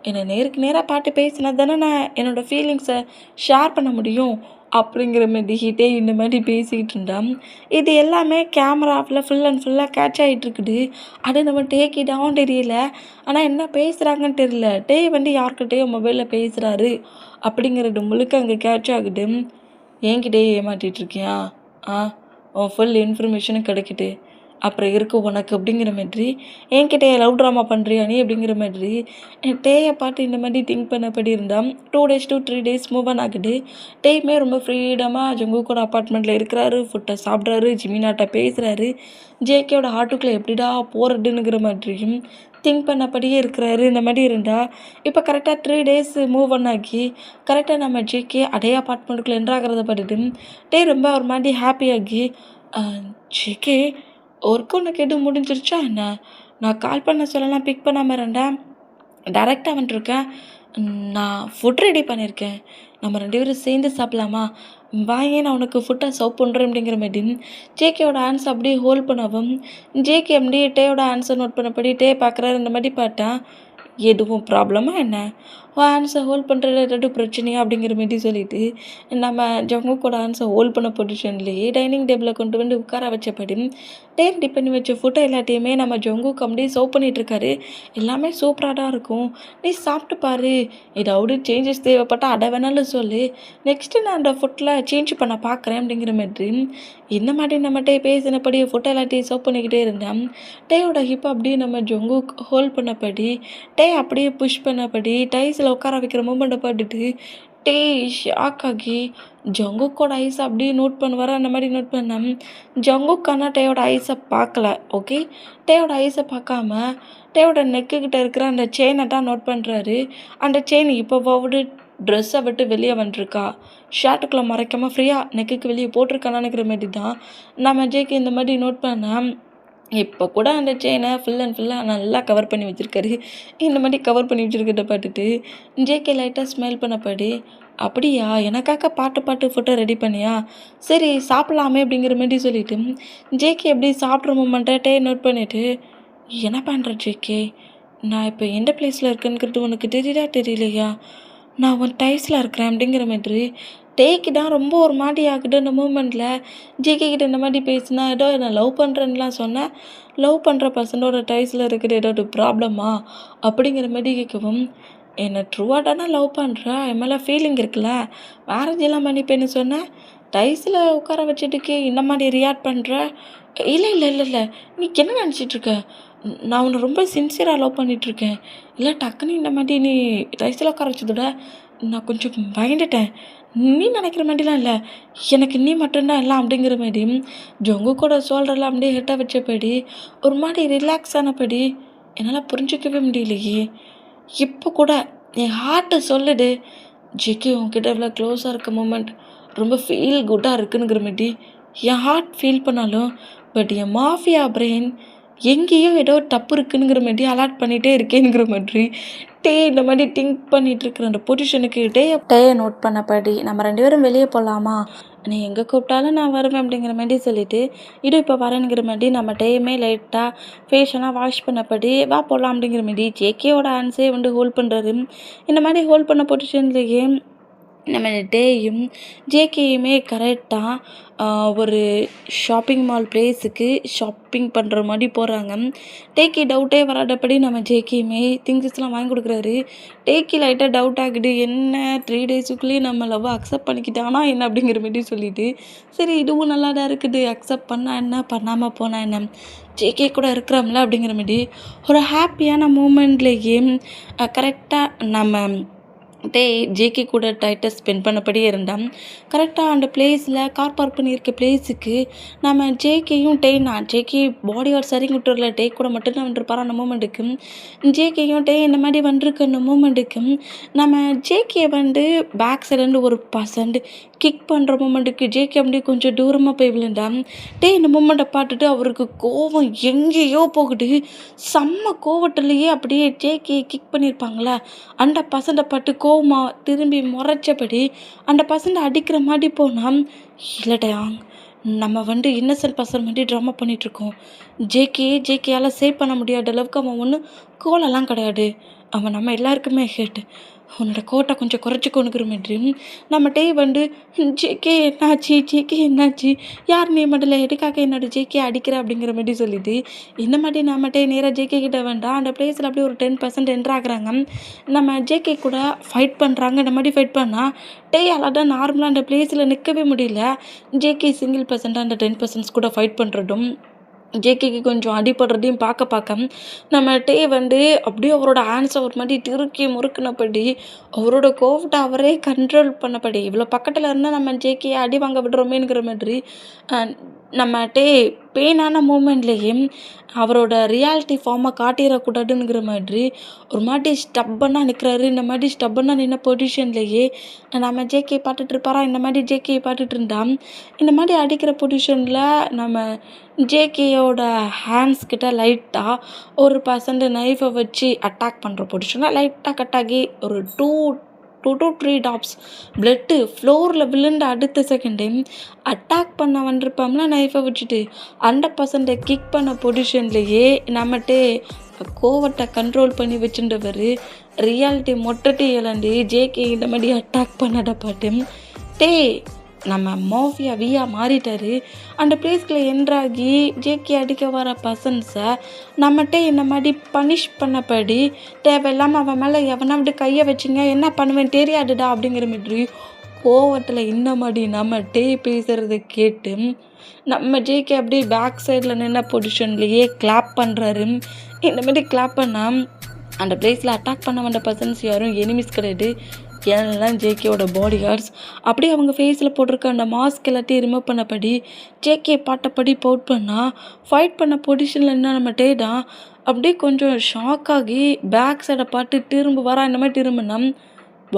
என்னை நேருக்கு நேராக பார்த்து பேசினா தானே நான் என்னோடய ஃபீலிங்ஸை ஷேர் பண்ண முடியும் அப்படிங்கிற மாதிரிக்கிட்டே இந்த மாதிரி பேசிக்கிட்டு இருந்தான். இது எல்லாமே கேமராவில் ஃபுல்லாக கேட்ச் ஆகிட்டுருக்குது. அது நம்ம டேக்கிட்டாவும் தெரியல, ஆனால் என்ன பேசுகிறாங்கன்னு தெரியல. வந்து யார்கிட்டயோ மொபைலில் பேசுகிறாரு அப்படிங்கிறது முழுக்க அங்கே கேட்ச் ஆகுது. என்கிட்டயே ஏமாற்றிட்டுருக்கியா? உன் ஃபுல் இன்ஃபர்மேஷனும் கிடைக்குது, அப்புறம் இருக்கு உனக்கு அப்படிங்கிற மாதிரி என்கிட்ட லவ் ட்ராமா பண்ணுறியா நீ அப்படிங்கிற மாதிரி டேயை பார்த்து இந்த மாதிரி திங்க் பண்ணப்படி இருந்தால் 2 days to 3 days move on ஆகுது. டேயுமே ரொம்ப ஃப்ரீடமாக ஜங்குக்கோட அப்பார்ட்மெண்ட்டில் இருக்கிறாரு, ஃபுட்டை சாப்பிட்றாரு, ஜிமினாட்ட பேசுகிறாரு, ஜேகேயோட ஹார்ட்டுக்குள்ளே எப்படிடா போகிறதுங்கிற மாதிரியும் திங்க் பண்ணப்படியே இருக்கிறாரு. இந்த மாதிரி இருந்தால் இப்போ கரெக்டாக 3 days மூவ் ஆன் ஆகி கரெக்டாக நம்ம ஜேகே அதே அப்பார்ட்மெண்ட்டுக்குள்ளே என்ட்ராகிறத பார்த்துட்டு டே ரொம்ப ஒரு மாதிரி ஹாப்பியாகி, ஜேகே ஒர்க் உனக்கு எதுவும் முடிஞ்சிருச்சா என்ன? நான் கால் பண்ண சொல்லலாம் பிக் பண்ணாமல் இருந்தேன், டேரெக்டாக வந்துட்டுருக்கேன். நான் ஃபுட் ரெடி பண்ணியிருக்கேன், நம்ம 2 பேரும் சேர்ந்து சாப்பிட்லாமா? வாயே நான் உனக்கு ஃபுட்டை சர்வ் பண்ணுறேன் அப்படிங்கிற மாதிரி ஜேகேயோட ஆன்சர் அப்படியே ஹோல்ட் பண்ணவும், ஜேகே அப்படியே டேயோட ஆன்சர் நோட் பண்ணப்படி டே பார்க்குறாரு. இந்த மாதிரி பார்த்தா எதுவும் ப்ராப்ளமா என்ன? ஆன்சர் ஹோல்ட் பண்ணுறதுல ஏதாவது பிரச்சனையா அப்படிங்கிற மாதிரி சொல்லிவிட்டு நம்ம ஜங்குக்கோட ஆன்சர் ஹோல்ட் பண்ண பொசிஷன்லேயே டைனிங் டேபிளில் கொண்டு வந்து உட்கார வச்சபடி டேப் டிப் பண்ணி வச்ச ஃபுட்டை எல்லாத்தையுமே நம்ம ஜங்குக்கு அப்படியே சர்வ் பண்ணிகிட்ருக்காரு. எல்லாமே சூப்பராக தான் இருக்கும், நீ சாப்பிட்டு பாரு, ஏதாவது சேஞ்சஸ் தேவைப்பட்டால் அதை வேணாலும் சொல்லு, நெக்ஸ்ட்டு நான் அந்த ஃபுட்டில் சேஞ்ச் பண்ண பார்க்குறேன் அப்படிங்கிற மாதிரி இந்த மாதிரி நம்மகிட்டே பேசினபடி ஃபுட்டை எல்லாத்தையும் சர்வ் பண்ணிக்கிட்டே இருந்தேன். டேயோட ஹிப் அப்படியே நம்ம ஜங்குக் ஹோல்ட் பண்ணபடி டே அப்படியே புஷ் பண்ணபடி டைஸில் உட்கார வைக்கிற மூமெண்ட்டை பார்த்துட்டு டே ஷாக் ஆகி ஜங்குக்கோட ஐஸை அப்படியே நோட் பண்ணுவார். அந்த மாதிரி நோட் பண்ணேன். ஜங்குக்கான டேயோட ஐஸை பார்க்கல. ஓகே, டேயோட ஐஸை பார்க்காம டேயோட நெக்குக்கிட்ட இருக்கிற அந்த செயினை தான் நோட் பண்ணுறாரு. அந்த செயின் இப்போவாவது ட்ரெஸ்ஸை விட்டு வெளியே வந்துருக்கா, ஷர்ட்டுக்குள்ளே மறைக்காமல் ஃப்ரீயாக நெக்குக்கு வெளியே போட்டிருக்கான்னு நினைக்கிற மாதிரி தான் நம்ம ஜேக்கு இந்த மாதிரி நோட் பண்ணேன். இப்போ கூட அந்த செயினை ஃபுல்லாக நல்லா கவர் பண்ணி வச்சுருக்காரு. இந்த மாதிரி கவர் பண்ணி வச்சுருக்கிறத பார்த்துட்டு ஜேகே லைட்டாக ஸ்மைல் பண்ணப்படி, அப்படியா, எனக்காக பாட்டு ஃபுட்டை ரெடி பண்ணியா, சரி சாப்பிட்லாமே அப்படிங்கிற மாதிரி சொல்லிவிட்டு ஜேகே எப்படி சாப்பிட்ற மூமெண்ட்டை டே நோட் பண்ணிவிட்டு, என்ன பண்ணுற ஜேகே, நான் இப்போ எந்த பிளேஸில் இருக்குங்கிறது உனக்கு தெரியுதா தெரியலையா, நான் உன் டைஸில் இருக்கிறேன் அப்படிங்கிற மாதிரி டேக்கு தான் ரொம்ப ஒரு மாதிரி ஆகுது. அந்த மூமெண்ட்டில் ஜேகே கிட்ட இந்த மாதிரி பேசினா ஏதோ நான் லவ் பண்ணுறேன்னுலாம் சொன்னேன், லவ் பண்ணுற பர்சனோட டைஸில் இருக்கிற ஏதோ ப்ராப்ளமா அப்படிங்கிற மாதிரி கேட்கவும், என்னை ட்ரூவாக லவ் பண்ணுறா, என் மேலே ஃபீலிங் இருக்குல்ல, மேரேஜ் எல்லாம் பண்ணிப்பேன்னு சொன்னேன், டைஸில் உட்கார வச்சுட்டுக்கு இந்த மாதிரி ரியாக்ட் பண்ணுற, இல்லை நீ என்ன நினச்சிட்ருக்க, நான் உன்னை ரொம்ப சின்சியராக லவ் பண்ணிகிட்ருக்கேன், இல்லை டக்குன்னு இந்த மாதிரி நீ டைஸில் உட்கார வச்சதோட நான் கொஞ்சம் பயந்துட்டேன், நீ நினைக்கிற மாதிரிலாம் இல்லை, எனக்கு நீ மட்டும்தான் எல்லாம் அப்படிங்கிற மாதிரி ஜங்குக்கோட ஷோல்டரில் அப்படியே ஹெட்டாக வச்சபடி ஒரு மாதிரி ரிலாக்ஸ் ஆனபடி என்னால் புரிஞ்சிக்கவே முடியலையே. இப்போ கூட என் ஹார்ட்டை சொல்லுது, ஜிக்கி உன்கிட்ட இவ்வளோ க்ளோஸாக இருக்க மூமெண்ட் ரொம்ப ஃபீல் குட்டாக இருக்குங்கிற மாதிரி என் ஹார்ட் ஃபீல் பண்ணாலும், பட் என் மாஃபியா பிரெயின் எங்கேயோ ஏதோ தப்பு இருக்குங்கிற மாதிரி அலாட் பண்ணிகிட்டே இருக்கேங்கிற மாதிரி டே இந்த மாதிரி திங்க் பண்ணிகிட்டு இருக்கிற அந்த பொசிஷனுக்கு டேயை நோட் பண்ணப்படி நம்ம 2 பேரும் வெளியே போகலாமா, நீ எங்கே கூப்பிட்டாலும் நான் வருவேன் அப்படிங்கிற மாதிரி சொல்லிவிட்டு இப்போ வரேங்கிற மாதிரி நம்ம டேயுமே லைட்டாக ஃபேஷனாக வாஷ் பண்ணப்படி வா போகலாம் அப்படிங்கிற மாதிரி ஜேகேயோட ஆன்ஸே வந்து ஹோல்ட் பண்ணுறாரு. இந்த மாதிரி ஹோல்ட் பண்ண பொசிஷன்லேயே நம்ம டேயும் ஜேகேயுமே கரெக்டாக ஒரு ஷாப்பிங் மால் பிளேஸுக்கு ஷாப்பிங் பண்ணுற மாதிரி போகிறாங்க. டேக்கி டவுட்டே வராதபடி நம்ம ஜேகேயுமே திங்ஸஸ்லாம் வாங்கி கொடுக்குறாரு. டேக்கி லைட்டாக டவுட் ஆகுது, என்ன 3 டேஸுக்குள்ளேயே நம்ம லவ்வை அக்செப்ட் பண்ணிக்கிட்டானா என்ன அப்படிங்கிற மாதிரி சொல்லிவிட்டு, சரி இதுவும் நல்லா தான் இருக்குது, அக்செப்ட் பண்ணால் என்ன பண்ணாமல் போனால் என்ன, ஜேகே கூட இருக்கிறோம்ல அப்படிங்கிற மாதிரி ஒரு ஹாப்பியான மூமெண்ட்லேயே கரெக்டாக நம்ம ஜேகே கூட டைட்டை ஸ்பெண்ட் பண்ணபடியே இருந்தான். கரெக்டாக அந்த பிளேஸில் கார் பார்க் பண்ணியிருக்க பிளேஸுக்கு நம்ம ஜேகேயும் நான் ஜேகே பாடி கார்டு சரிங்க விட்டுறல, கூட மட்டும்தான் வந்துருப்பார் அந்த மூமெண்ட்டுக்கு. ஜேகேயும் இந்த மாதிரி வந்துருக்கு அந்த மூமெண்ட்டுக்கு நம்ம ஜேகே பேக் சைடுலேருந்து ஒரு பர்சன்ட் கிக் பண்ணுற மூமெண்ட்டுக்கு ஜேகே அப்படியே கொஞ்சம் தூரமாக போய் விழுந்தான். இந்த மூமெண்ட்டை பார்த்துட்டு அவருக்கு கோவம் எங்கேயோ போகுது. செம்ம கோவத்திலேயே அப்படியே ஜேகே கிக் பண்ணியிருப்பாங்களே அந்த பர்சன்ட்டை பார்த்து கோவமா திரும்பி முறைச்சபடி அந்த பர்சன்ட்டை அடிக்கிற மாதிரி போனால், இல்லைடா நம்ம இன்னசென்ட் பர்சன் மாதிரி ட்ராமா பண்ணிகிட்ருக்கோம். ஜேகேயால் சேவ் பண்ண முடியாத அளவுக்கு அவன் ஒன்றும் கோலெல்லாம் கிடையாது. அவன் நம்ம எல்லாருக்குமே ஹேட்டு. உன்னோட கோட்டை கொஞ்சம் குறைச்சிக்கொணுக்கிற மாதிரி நம்ம ஜேகே என்னாச்சு யார் நீ மட்டும் எதுக்காக என்னோட ஜேகே அடிக்கிற அப்படிங்கிற மாதிரி சொல்லிட்டு இந்த மாதிரி நம்ம நேராக ஜேகே கிட்ட வேண்டாம் அந்த பிளேஸில் அப்படியே ஒரு 10% என்ட்ரு ஆகுறாங்க. நம்ம ஜேகே கூட ஃபைட் பண்ணுறாங்க. இந்த மாதிரி ஃபைட் பண்ணால் அதான் நார்மலாக அந்த பிளேஸில் நிற்கவே முடியல. ஜேகே சிங்கிள் பர்சன்ட்டாக அந்த 10% கூட ஃபைட் பண்ணுறதும் ஜேகேக்கு கொஞ்சம் அடிபடுறதையும் பார்க்க நம்ம அப்படியே அவரோட ஹேண்ட்ஸை ஒரு மாதிரி திருக்கி முறுக்குனபடி அவரோட கோவத்தை அவரே கண்ட்ரோல் பண்ணபடி இவ்வளோ பக்கத்தில் இருந்தால் நம்ம ஜேகேயை அடி வாங்க விடுறோமேங்கிற மாதிரி நம்ம பெயினான மூமெண்ட்லேயே அவரோட ரியாலிட்டி ஃபார்மை காட்டிடக்கூடாதுங்கிற மாதிரி ஒரு மாதிரி ஸ்டப்பனாக நிற்கிறாரு. இந்த மாதிரி ஸ்டப்பனாக நின்ன பொசிஷன்லேயே நம்ம ஜேகே பார்த்துட்ருப்பாரா, இந்த மாதிரி ஜேகே பார்த்துட்டு இருந்தான். இந்த மாதிரி அடிக்கிற பொசிஷனில் நம்ம ஜேகேயோட ஹேண்ட்ஸ் கிட்ட லைட்டாக ஒரு பர்சன்ட் நைஃபை வச்சு அட்டாக் பண்ணுற பொசிஷனில் லைட்டாக கட் ஆகி ஒரு 2 to 3 டாப்ஸ் பிளட்டு ஃப்ளோரில் விழுந்து அடுத்த செகண்டே அட்டாக் பண்ண வந்திருப்பாங்களா நைஃபை வச்சுட்டு அந்த பர்சன்ட்டை கிக் பண்ண பொசிஷன்லேயே நம்மகிட்டே கோவத்தை கண்ட்ரோல் பண்ணி வச்சுட்டவர் ரியாலிட்டி மொட்டட்டி இழந்து ஜேகே இந்த மாதிரி அட்டாக் பண்ணத பாட்டு நம்ம மாஃபியா மாறிட்டார். அந்த பிளேஸ்க்குள்ள என்ட்ராகி ஜேகே அடிக்க வர பர்சன்ஸை நம்மகிட்ட இந்த மாதிரி பனிஷ் பண்ணபடி தேவையில்லாமல் அவன் மேலே எவனா கையை வச்சிங்க என்ன பண்ணுவேன் தெரியாதுடா அப்படிங்கிற மாதிரி கோவத்தில் இந்த மாதிரி நம்ம பேசுகிறத கேட்டு நம்ம ஜேகே அப்படியே பேக் சைடில் நின்ன பொசிஷன்லேயே கிளாப் பண்ணுறாரு. இந்த மாதிரி கிளாப் பண்ணால் அந்த பிளேஸில் அட்டாக் பண்ண வந்த பர்சன்ஸ் யாரும் எனிமிஸ் கிடையாது, எல்லாம் ஜேகேவோட பாடி கார்ட்ஸ். அப்படியே அவங்க ஃபேஸில் போட்டிருக்க அந்த மாஸ்க் எல்லாத்தையும் ரிமூவ் பண்ணபடி ஜேகே பாட்டப்படி பவுட் பண்ணால் ஃபைட் பண்ண பொசிஷனில் என்ன நம்ம தான் அப்படியே கொஞ்சம் ஷாக் ஆகி பேக் சைடை பார்த்து திரும்ப வரா. இந்த மாதிரி திரும்பினா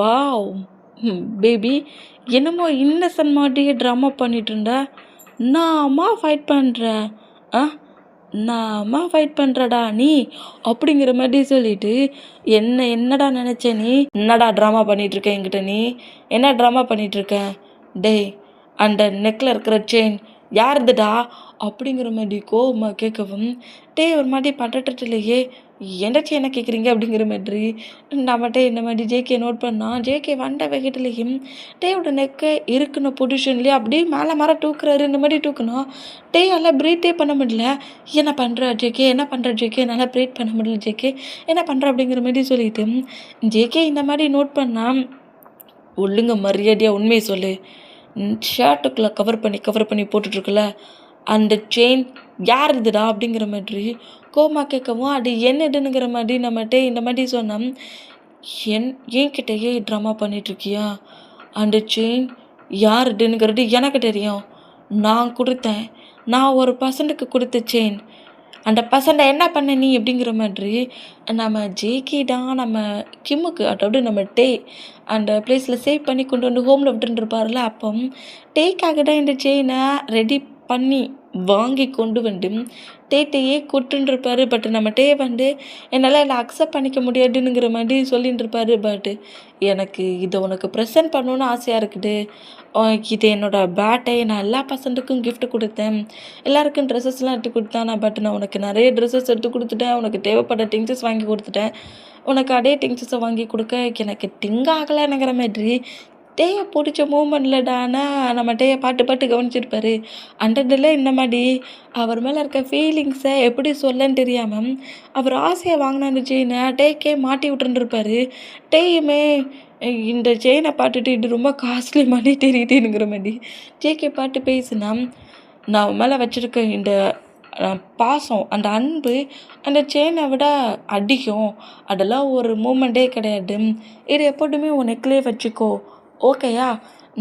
வாவ் பேபி என்னமோ இன்னசென்ட் மாதிரியே ட்ராமா பண்ணிட்டு இருந்த, நாமா ஃபைட் பண்ணுறேன் நாமா ஃபைட் பண்ணுறடா நீ அப்படிங்கிற மாதிரி சொல்லிட்டு என்னடா நினச்ச நீ, என்னடா ட்ராமா பண்ணிகிட்ருக்க என்கிட்ட, நீ என்ன ட்ராமா பண்ணிகிட்ருக்க, அந்த நெக்கில் இருக்கிற செயின் யாருதுடா அப்படிங்கிற மாதிரி கோவமாக கேட்கவும் ஒரு மாதிரி பட்டட்டிலேயே என்னச்சு என்ன கேட்குறீங்க அப்படிங்கிற மாதிரி நம்மகிட்ட இந்த மாதிரி ஜேகே நோட் பண்ணால் ஜேகே வந்த வேகத்துலேயும் டேயோட நெக்கை இருக்குன்னு பொசிஷன்லேயே அப்படியே மேலே தூக்குறாரு. இந்த மாதிரி தூக்கணும் எல்லாம் ப்ரீத்தே பண்ண முடியல. என்ன பண்ணுற ஜேகே என்னால் ப்ரீத் பண்ண முடியல ஜேகே என்ன பண்ணுற அப்படிங்கிற மாதிரி சொல்லிட்டு ஜேகே இந்த மாதிரி நோட் பண்ணால் ஒழுங்க மரியாதையாக உண்மையை சொல்லு, ஷர்ட்டுக்குள்ளே கவர் பண்ணி போட்டுட்ருக்குல்ல அந்த செயின் யார் இதுடா அப்படிங்கிற மாதிரி கோமா கேட்கவும் அது என்னதுங்கிற மாதிரி நம்மகிட்ட இந்த மாதிரி சொன்னோம். என்கிட்டயே ட்ராமா பண்ணிகிட்ருக்கியா, அந்த செயின் யார் இதுங்கிறது எனக்கு தெரியும், நான் கொடுத்தேன், நான் ஒரு பர்சன்ட்டுக்கு கொடுத்த செயின், அந்த பர்சன்ட்டை என்ன பண்ண நீ அப்படிங்கிற மாதிரி நம்ம ஜேகே தான் நம்ம கிம்முக்கு அதாவது நம்ம அந்த பிளேஸில் சேவ் பண்ணி கொண்டு வந்து ஹோமில் விட்டுருப்பார்ல அப்போ டேக்காக தான் இந்த செயினை ரெடி பண்ணி வாங்கி கொண்டு வந்து டேட்டையே கொட்டுருப்பாரு. பட் நம்ம என்னால் இதை அக்செப்ட் பண்ணிக்க முடியாதுங்கிற மாதிரி சொல்லிட்டு இருப்பாரு. பட் எனக்கு இதை உனக்கு ப்ரெசென்ட் பண்ணணுன்னு ஆசையாக இருக்குது, இது என்னோடய பேட்டை நான் எல்லா பர்சன்ட்டுக்கும் கிஃப்ட் கொடுத்தேன், எல்லாருக்கும் ட்ரெஸ்ஸஸ்லாம் எடுத்து கொடுத்தேன். பட் நான் உனக்கு நிறைய ட்ரெஸ்ஸஸ் எடுத்து கொடுத்துட்டேன், உனக்கு தேவைப்பட்ட திங்ஸஸ் வாங்கி கொடுத்துட்டேன், உனக்கு அதே திங்ஸஸை வாங்கி கொடுக்க எனக்கு திங்காகலைங்கிற மாதிரி பிடிச்ச மூமெண்ட்லடானா நம்ம பாட்டு கவனிச்சிருப்பாரு. அண்டதில் இந்த மாதிரி அவர் மேலே இருக்க ஃபீலிங்ஸை எப்படி சொல்லன்னு தெரியாமல் அவர் ஆசையை வாங்கினான்னு செயினை டேக்கே மாட்டி விட்டுருந்துருப்பாரு. டேயுமே இந்த செயினை பார்த்துட்டு இது ரொம்ப காஸ்ட்லி மாதிரி தெரியுதுங்கிற மாதிரி ஜேகே பாட்டு பேசுனா, நான் மேலே வச்சுருக்க இந்த பாசம், அந்த அன்பு அந்த செயினை விட அதிகம். அதெல்லாம் ஒரு மூமெண்ட்டே கிடையாது. இது எப்போதுமே உன் நெக்லேயே வச்சுக்கோ, ஓகேயா?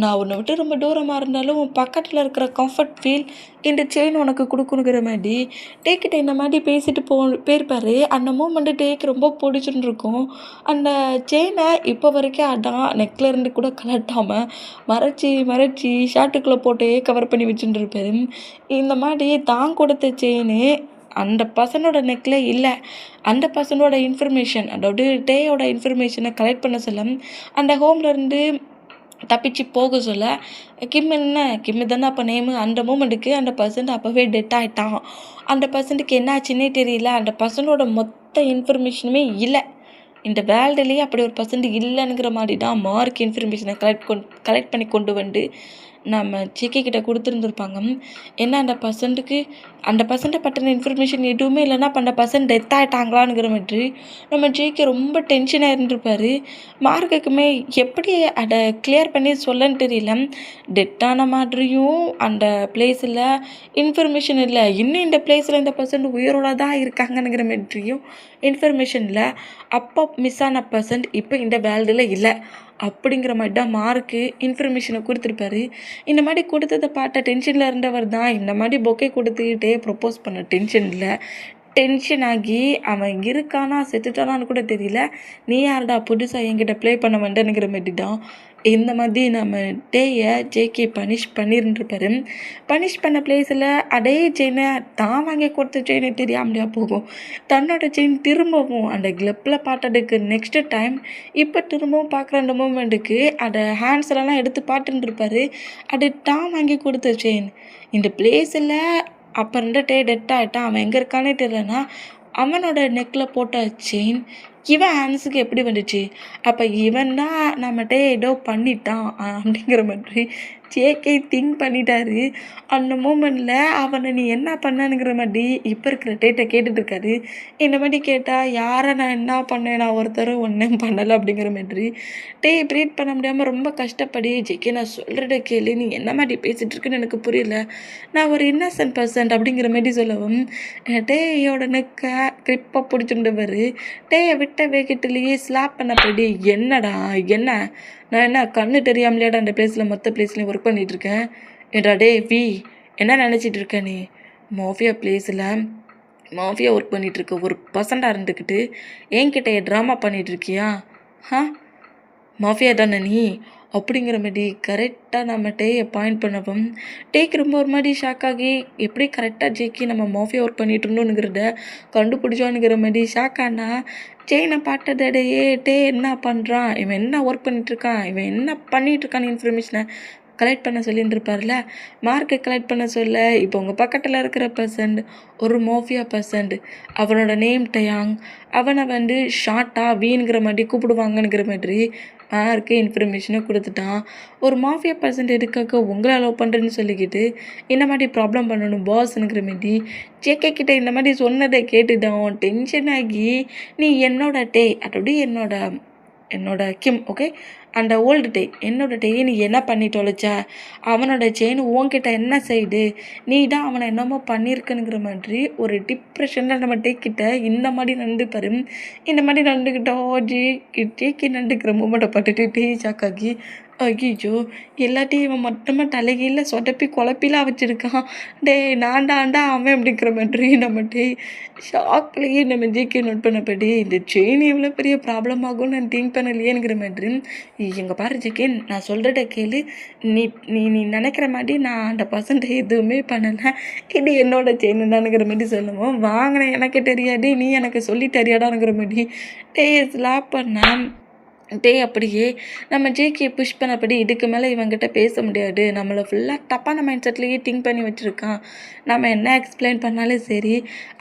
நான் உன்னை விட்டு ரொம்ப தூரமாக இருந்தாலும் உன் பக்கத்தில் இருக்கிற கம்ஃபர்ட் ஃபீல் இந்த செயின் உனக்கு கொடுக்கணுங்கிற மாதிரி டேக்கிட்ட இந்த மாதிரி பேசிட்டு போயிருப்பாரு. அந்த மூமெண்ட்டு டேக்கு ரொம்ப பிடிச்சுன்னு இருக்கும். அந்த செயினை இப்போ வரைக்கும் அதான் நெக்ல இருந்து கூட கலட்டாமல் மறைச்சி மறைச்சி ஷார்ட்டுக்குள்ளே போட்டே கவர் பண்ணி வச்சுட்டு இருப்பாரு. இந்த மாதிரி தான் கொடுத்த செயினு அந்த பர்சனோட நெக்ல இல்லை. அந்த பர்சனோட இன்ஃபர்மேஷன், அதாவது டேயோட இன்ஃபர்மேஷனை கலெக்ட் பண்ண சொல்ல அந்த ஹோம்லேருந்து தப்பிச்சு போக சொல்ல கிம்மு தானே அப்போ நேமு. அந்த மூமெண்ட்டுக்கு அந்த பர்சன் அப்போவே டெட் ஆகிட்டான். அந்த பர்சனுக்கு என்ன ஆச்சுன்னே தெரியல. அந்த பர்சனோட மொத்த இன்ஃபர்மேஷனுமே இல்லை. இந்த வேர்ல்டுலேயே அப்படி ஒரு பர்சன்ட் இல்லைங்கிற மாதிரி தான் மார்க் இன்ஃபர்மேஷனை கலெக்ட் பண்ணி கொண்டு வந்து நம்ம ஜேகே கிட்ட கொடுத்துருந்துருப்பாங்க. ஏன்னா அந்த பர்சன்ட்டை பற்றின இன்ஃபர்மேஷன் எதுவுமே இல்லைன்னா அப்போ அந்த பர்சன் டெத் ஆகிட்டாங்களான்னுங்கிற மாதிரி நம்ம ஜேகே ரொம்ப டென்ஷனாக இருந்திருப்பார். மார்க்குக்குமே எப்படி அதை கிளியர் பண்ணி சொல்லன்னு தெரியல. டெத்தான மாதிரியும் அந்த பிளேஸில் இன்ஃபர்மேஷன் இல்லை, இன்னும் இந்த பிளேஸில் இந்த பர்சன்ட் உயிரோட தான் இருக்காங்கங்கிற மாதிரியும் இன்ஃபர்மேஷன் இல்லை. அப்போ மிஸ் ஆன பர்சன்ட் இப்போ இந்த வேர்ல்டில் இல்லை அப்படிங்கிற மாதிரி தான் மார்க்கு இன்ஃபர்மேஷனை கொடுத்துருப்பாரு. இந்த மாதிரி கொடுத்ததை பார்த்த டென்ஷனில் இருந்தவர் தான் இந்த மாதிரி பொக்கே கொடுத்துக்கிட்டே ப்ரப்போஸ் பண்ண டென்ஷன் ஆகி அவன் இருக்கானா செத்துட்டானான்னு கூட தெரியல. நீ யாருடா புதுசாக என்கிட்ட ப்ளே பண்ண வேண்டேனுங்கிற மாதிரி தான் இந்த மாதிரி நம்ம டேயை ஜேகே பனிஷ் பண்ணியிருந்துருப்பாரு. பனிஷ் பண்ண பிளேஸில் அதே செயினை தான் வாங்கி கொடுத்த செயினை தெரியாமலையா போகும். தன்னோட செயின் திரும்பவும் அந்த கிளப்பில் பார்த்ததுக்கு நெக்ஸ்ட்டு டைம் இப்போ திரும்பவும் பார்க்குற அந்த மூமெண்ட்டுக்கு அதை ஹேண்ட்ஸ்லாம் எடுத்து பார்த்துட்டுருப்பாரு. அது தான் வாங்கி கொடுத்த செயின் இந்த பிளேஸில் அப்போ இருந்த டே டெட் ஆகிட்டான். அவன் எங்கே இருக்கானே தெரியலனா அவனோட நெக்கில் போட்ட செயின் இவன் ஹேண்ட்ஸுக்கு எப்படி வந்துச்சு? அப்போ இவன் தான் நம்மகிட்ட ஏதோ பண்ணிட்டான் அப்படிங்கிற மாதிரி ஜேகே திங்க் பண்ணிட்டாரு. அந்த மூமெண்ட்டில் அவனை நீ என்ன பண்ணனுங்கிற மாதிரி இப்போ இருக்கிற டேட்டை கேட்டுட்ருக்காரு. இந்த மாதிரி கேட்டால் யாரை நான் என்ன பண்ணேன், நான் ஒருத்தரும் ஒன்றும் பண்ணலை அப்படிங்கிற மாதிரி டே ப்ரீட் பண்ண முடியாமல் ரொம்ப கஷ்டப்படி ஜேகே நான் சொல்கிறத கேளு, நீ என்ன மாதிரி பேசிகிட்ருக்குன்னு எனக்கு புரியல, நான் ஒரு இன்னசென்ட் பர்சன்ட் அப்படிங்கிற மாதிரி சொல்லவும் டேயோட நெக்கை கிரிப்பாக பிடிச்சிருந்தவர் டேயை விட்ட வேகத்துலேயே ஸ்லாப் பண்ணப்படி என்னடா என்ன நான் என்ன கண்ணு தெரியாமலையாடா அந்த பிளேஸில் மொத்த பிளேஸ்லையும் ஒர்க் பண்ணிகிட்ருக்கேன் என்றா டே வி என்ன நினச்சிட்டு இருக்க நீ? மாஃபியா ஒர்க் பண்ணிகிட்ருக்க ஒரு பர்சண்டாக இருந்துக்கிட்டு என்கிட்ட ட்ராமா பண்ணிகிட்ருக்கியா? மாஃபியா தானே நீ அப்படிங்கிற மாதிரி கரெக்டாக நம்ம டேயை பாயிண்ட் பண்ணவும் டேக்கு ரொம்ப ஒரு மாதிரி ஷாக் ஆகி எப்படி கரெக்டாக ஜேக்கி நம்ம மாஃபியா ஒர்க் பண்ணிட்டு இருந்தோங்கிறத கண்டுபிடிச்சோன்னுங்கிற மாதிரி ஷாக் ஆனா செயினை பார்த்ததையே டே என்ன பண்ணுறான், இவன் என்ன ஒர்க் பண்ணிகிட்ருக்கான், இவன் என்ன பண்ணிகிட்ருக்கான்னு இன்ஃபர்மேஷனை கலெக்ட் பண்ண சொல்லிட்டுருப்பார்ல. மார்க்கை கலெக்ட் பண்ண சொல்ல இப்போ உங்கள் பக்கத்தில் இருக்கிற பர்சன்ட் ஒரு மாஃபியா பர்சன்ட், அவனோட நேம் டயாங், அவனை வந்து ஷார்ட்டாக வீணுங்கிற மாதிரி கூப்பிடுவாங்கங்கிற மாதிரி மார்க்கு இன்ஃபர்மேஷனை கொடுத்துட்டான். ஒரு மாஃபியா பர்சன்ட் எதுக்காக உங்களை அலோவ் பண்ணுறேன்னு சொல்லிக்கிட்டு இந்த மாதிரி ப்ராப்ளம் பண்ணணும் பாஸ்னுங்கிற மாதிரி ஜேகே கிட்ட இந்த மாதிரி சொன்னதை கேட்டுதான் டென்ஷன் ஆகி நீ என்னோட டே அதோட என்னோட கிம் ஓகே அந்த ஓல்டு டே என்னோட டேயை நீ என்ன பண்ணி தொலைச்ச, அவனோட செயின் உன்கிட்ட என்ன செய்யுது, நீ தான் அவனை என்னமோ பண்ணியிருக்குங்கிற மாதிரி ஒரு டிப்ரெஷனில் நம்ம டேக்கிட்ட இந்த மாதிரி நடந்துப்பாரு. இந்த மாதிரி நடந்துக்கிட்டோம் டேக்கி நடந்துக்கிற மூமெண்ட்டை பட்டுட்டு டே சாக்காகி ஐயோ எல்லாத்தையும் இவன் மொத்தமாக தலைகீழ சொதப்பி குழப்பிலாம் வச்சுருக்கான். டே நான்டாண்டா அவன் அப்படிங்கிற மாதிரி நம்ம டே ஷாக்லேயே நம்ம ஜேகே நோட் பண்ணப்படி இந்த செயின் எவ்வளோ பெரிய ப்ராப்ளம் ஆகும்னு நான் திங்க் பண்ணலையேங்கிற மாதிரி எங்கள் பாரு ஜேகே நான் சொல்கிறத கேளு, நீ நீ நீ நினைக்கிற மாதிரி நான் அந்த பர்சன்ட் எதுவுமே பண்ணலை, இது என்னோட செயின் தானுங்கிற மாதிரி சொல்லுவோம். வாங்கினேன் எனக்கு தெரியாது, நீ எனக்கு சொல்லி தெரியாடாங்கிற மாதிரி டே ஸ்லாப் பண்ணேன். டே அப்படியே நம்ம ஜேகே புஷ் பண்ணப்படி இதுக்கு மேலே இவங்கிட்ட பேச முடியாது, நம்மளை ஃபுல்லாக தப்பான மைண்ட் செட்லேயே திங்க் பண்ணி வச்சுருக்கான், நம்ம என்ன எக்ஸ்பிளைன் பண்ணாலும் சரி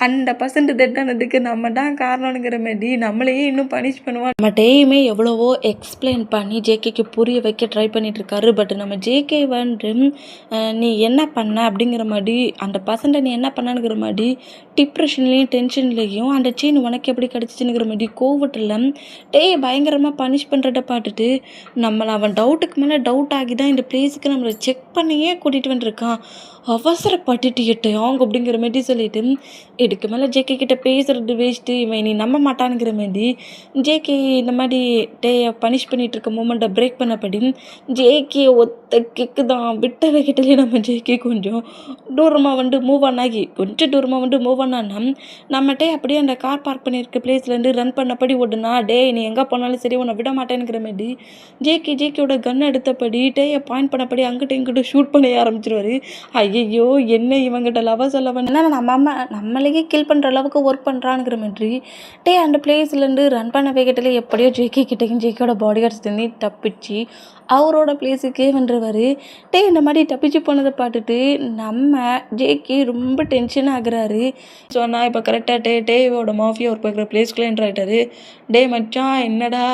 அந்த பர்சன்ட் டெட்டானதுக்கு நம்ம தான் காரணங்கிற மாதிரி நம்மளையே இன்னும் பனிஷ் பண்ணுவான். நம்ம டேயுமே எவ்வளவோ எக்ஸ்பிளைன் பண்ணி ஜேகேக்கு புரிய வைக்க ட்ரை பண்ணிகிட்ருக்காரு. பட் நம்ம ஜேகே வந்து நீ என்ன பண்ண அப்படிங்கிற மாதிரி அந்த பர்சன்ட்டை நீ என்ன பண்ணனுங்கிற மாதிரி டிப்ரெஷன்லேயும் டென்ஷன்லேயும் அந்த செயின் உனக்கு எப்படி கிடச்சிச்சுங்கிற மாதிரி கோவட்டில் டே பயங்கரமாக பனிஷ் பண்ணுறத பார்த்துட்டு நம்மளை அவன் டவுட்டுக்கு மேலே டவுட் ஆகி தான் இந்த பிளேஸுக்கு நம்மளை செக் பண்ணியே கூட்டிகிட்டு வந்துருக்கான். அவசரப்பட்டுட்டு எட்டையாங்க அப்படிங்கிற மாரி சொல்லிட்டு இதுக்கு மேலே ஜேகே கிட்ட பேசுறது வேஸ்ட்டு, இவன் நீ நம்ப மாட்டானுங்கிற மாரி ஜேகே இந்த மாதிரி பனிஷ் பண்ணிட்டு இருக்க மூமெண்ட்டை பிரேக் பண்ணப்படி ஜேகே ஒத்த கிக்கு தான் விட்ட வேகத்திலே நம்ம ஜேகே கொஞ்சம் தூரமாக மூவ் ஆன் ஆகி கொஞ்சம் தூரமாக மூவ் ஆனா நம்மகிட்டே அப்படியே அந்த கார் பார்க் பண்ணியிருக்க பிளேஸ்லேருந்து ரன் பண்ணபடி ஓடுனா நீ எங்கே போனாலும் சரி உன்னை விட மாட்டேங்கிற மாரி ஜேகேயோட கன் எடுத்தபடி டேயை பாயிண்ட் பண்ணபடி அங்கிட்ட இங்கிட்ட ஷூட் பண்ண ஆரம்பிச்சிருவாரு. ஐயோ என்ன இவங்கிட்ட லவ் சொல்லவன் நம்மளையே கில் பண்ணுற அளவுக்கு ஒர்க் பண்ணுறானுங்கிற மாதிரி அந்த பிளேஸ்லேருந்து ரன் பண்ண வேகத்தில் எப்படியோ ஜேகே கிட்டேயும் ஜேகேயோட பாடி கார்ட்ஸ் தண்ணி தப்பிச்சு அவரோட பிளேஸுக்கே வந்துடுவார். இந்த மாதிரி தப்பிச்சு போனதை பார்த்துட்டு நம்ம ஜேகே ரொம்ப டென்ஷன் ஆகுறாரு. சொன்னால் இப்போ கரெக்டாக டேவோட மாஃபியா ஒர்க் பார்க்குற பிளேஸ்க்குள்ளே என்ட்ரு ஆகிட்டாரு. மச்சான் என்னடா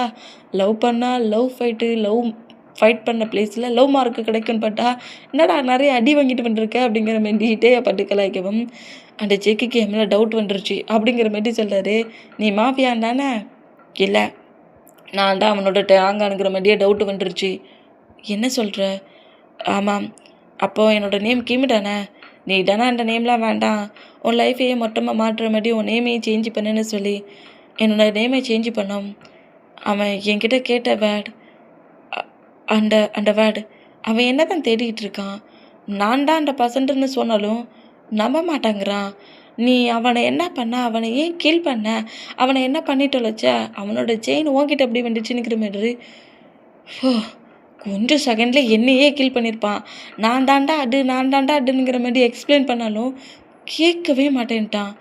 லவ் பண்ணால் லவ் ஃபைட் பண்ண பிளேஸில் லவ் மார்க்கு கிடைக்கும்னு பார்த்தா என்னடா நிறைய அடி வாங்கிட்டு வந்துருக்க அப்படிங்கிற மாரி பட்டு கலாய்க்கவும் அந்த ஜேகேக்கு என் மேலே டவுட் வந்துருச்சு அப்படிங்கிற மாரி சொல்கிறாரு. நீ மாஃபியான் தானே? இல்லை, நான் தான் அவனோட டேங்கானுங்கிற மாதிரியே டவுட்டு வந்துருச்சு. என்ன சொல்கிற? ஆமாம், அப்போது என்னோட நேம் கிமி தானே? நீ தானே அந்த நேம்லாம் வேண்டாம், உன் லைஃபையே மொத்தமாக மாற்றுற மாதிரி உன் நேமையும் சேஞ்ச் பண்ணுன்னு சொல்லி என்னோட நேமை சேஞ்ச் பண்ணோம். அவன் என்கிட்ட கேட்ட வேர்ட் அந்த வேர்டு அவன் என்ன தான் தேடிக்கிட்டு இருக்கான். நான் தான் அந்த பர்சன்ட்னு சொன்னாலும் நம்ப மாட்டாங்கிறான். நீ அவனை என்ன பண்ண, அவனை ஏன் கில் பண்ண, அவனை என்ன பண்ணிட்டு வச்ச, அவனோட செயின் உன்கிட்ட எப்படி வந்துச்சுன்னுக்கிற மாதிரி கொஞ்சம் செகண்டில் என்னையே கில் பண்ணியிருப்பான். நான் தாண்டா அடுங்கிற மாதிரி எக்ஸ்பிளைன் பண்ணாலும் கேட்கவே மாட்டேன்ட்டான்.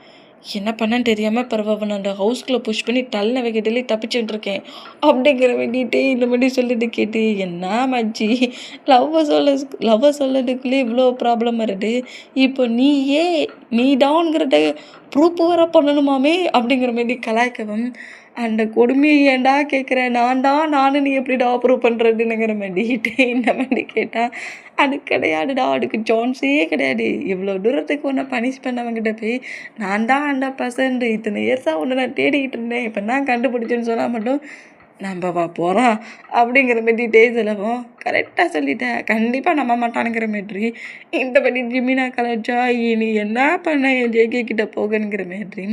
என்ன பண்ணன்னு தெரியாமல் பரவாயில்ல அந்த ஹவுஸ்குள்ளே புஷ் பண்ணி தள்ள வைக்கிட்டே தப்பிச்சுட்டு இருக்கேன் அப்படிங்கிற வேண்டிகிட்டே இந்த மாதிரி சொல்லிட்டு கேட்டு என்ன மச்சி லவ்வை சொல்லதுக்குள்ளே இவ்வளோ ப்ராப்ளம் வருது. இப்போ நீ டவுன்கிறத ப்ரூஃப் வர பண்ணணுமாமே அப்படிங்கிற மாதிரி கலாய்க்கவும் அந்த கொடுமையை ஏன்டா கேட்குறேன், நானும் நீ எப்படிடா ப்ரூவ் பண்ணுறதுங்கிற மாதிரிட்டு இந்த மாதிரி கேட்டால் அது கிடையாதுடா, அதுக்கு சான்ஸே கிடையாது. இவ்வளோ தூரத்துக்கு ஒன்றை பனிஷ் பண்ணவங்கிட்ட போய் நான் தான் 100% இத்தனை இயர்ஸாக ஒன்று நான் தேடிக்கிட்டு இருந்தேன், இப்போ நான் கண்டுபிடிச்சேன்னு சொன்னால் மட்டும் நம்பவா போகிறான் அப்படிங்கிற மாதிரி சொல்லவும் கரெக்டாக சொல்லிட்டேன், கண்டிப்பாக நம்ப மாட்டானுங்கிற மாதிரி இந்த மாதிரி ஜிமினா கலாச்சா இனி என்ன பண்ண என் ஜேகே கிட்ட போகணுங்கிற மாதிரி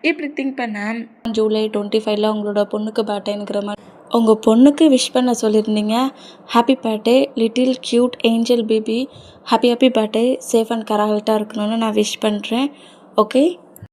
இப்படி திங்க் பண்ணேன். ஜூலை 25 உங்களோட பொண்ணுக்கு பர்த்டேங்கிற மாதிரி உங்கள் பொண்ணுக்கு விஷ் பண்ண சொல்லியிருந்தீங்க. Happy birthday little cute angel baby, happy birthday, safe and கரால்ட்டாக இருக்கணும்னு நான் விஷ் பண்ணுறேன். ஓகே.